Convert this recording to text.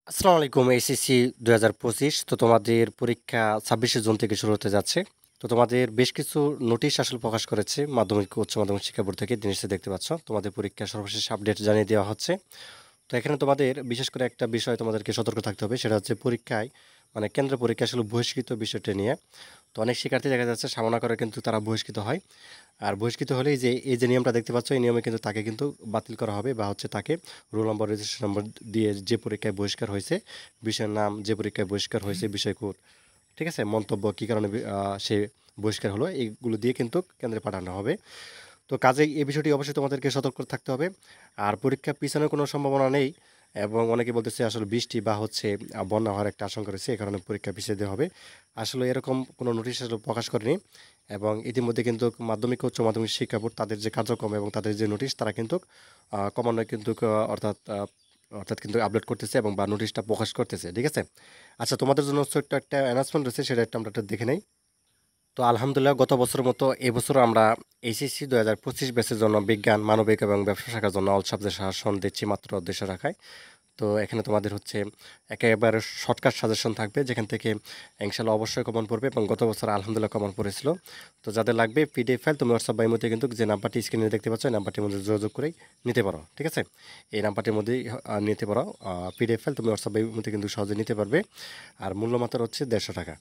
আসসালামু আলাইকুম এইচএসসি ২০২৫ তো তোমাদের পরীক্ষা ২৬শে জুন থেকে শুরু হতে যাচ্ছে। তো তোমাদের বেশ কিছু নোটিশ আসলে প্রকাশ করেছে মাধ্যমিক ও উচ্চ মাধ্যমিক শিক্ষা বোর্ড থেকে। জিনিসটা দেখতে পাচ্ছ। তোমাদের পরীক্ষার সর্বশেষ আপডেট জানিয়ে দেওয়া হচ্ছে। তো এখানে তোমাদের বিশেষ করে একটা বিষয় তোমাদেরকে সতর্ক থাকতে হবে, সেটা হচ্ছে পরীক্ষায় মানে কেন্দ্র পরীক্ষা আসলে বহিষ্কৃত বিষয়টা নিয়ে। তো অনেক শিক্ষার্থী দেখা যাচ্ছে সামনা করে কিন্তু তারা বহিষ্কৃত হয়। আর বহিষ্কৃত হলে এই যে নিয়মটা দেখতে পাচ্ছ, এই নিয়মে কিন্তু তাকে কিন্তু বাতিল করা হবে, বা হচ্ছে তাকে রোল নম্বর রেজিস্ট্রেশন নম্বর দিয়ে যে পরীক্ষায় বহিষ্কার হয়েছে, বিষয়ের নাম, যে পরীক্ষায় বহিষ্কার হয়েছে, বিষয় কোড, ঠিক আছে, মন্তব্য, কী কারণে সে বহিষ্কার হলো, এইগুলো দিয়ে কিন্তু কেন্দ্রে পাঠানো হবে। তো কাজেই এই বিষয়টি অবশ্যই তোমাদেরকে সতর্ক থাকতে হবে। আর পরীক্ষা পিছানোর কোনো সম্ভাবনা নেই, এবং অনেকে বলতেছে আসলে বৃষ্টি বা হচ্ছে বন্যা হওয়ার একটা আশঙ্কা রয়েছে, এই কারণে পরীক্ষা পিছিয়ে দেওয়া হবে। আসলে এরকম কোনো নোটিশ আসলে প্রকাশ করেনি। এবং ইতিমধ্যে কিন্তু মাধ্যমিক ও উচ্চ মাধ্যমিক শিক্ষা বোর্ড তাদের যে কার্যক্রম এবং তাদের যে নোটিশ, তারা কিন্তু ক্রমান্বয়ে কিন্তু অর্থাৎ কিন্তু আপলোড করতেছে এবং বা নোটিশটা প্রকাশ করতেছে, ঠিক আছে। আচ্ছা, তোমাদের জন্য ছোট্ট একটা অ্যানাউন্সমেন্ট রয়েছে, সেটা একটা আমরা একটু দেখে নেই। তো আলহামদুলিল্লাহ, গত বছরের মতো এবছর আমরা এইচএসসি ২০২৫ ব্যাচের জন্য বিজ্ঞান, মানবিক এবং ব্যবসা শাখার জন্য অল সাবজেক্ট সাজেশন দিচ্ছি মাত্র ১৫০ টাকায়। তো এখানে তোমাদের হচ্ছে একেবারে শর্টকাট সাজেশন থাকবে, যেখান থেকে ইনশাল্লাহ অবশ্যই কমন পড়বে, এবং গত বছর আলহামদুলিল্লাহ কমন পড়েছিল। তো যাদের লাগবে পিডিএফ ফাইল, তুমি হোয়াটসঅ্যাপ বা ইমোতে কিন্তু যে নাম্বারটি স্ক্রিনে দেখতে পাচ্ছ, এই নাম্বারটির মধ্যে যোগাযোগ করেই নিতে পারো, ঠিক আছে। এই নাম্বারটির মধ্যেই নিতে পারো। পিডিএফ ফাইল তুমি হোয়াটসঅ্যাপ বা ইমোতে কিন্তু সহজে নিতে পারবে। আর মূল্য মাত্র হচ্ছে ১৫০ টাকা।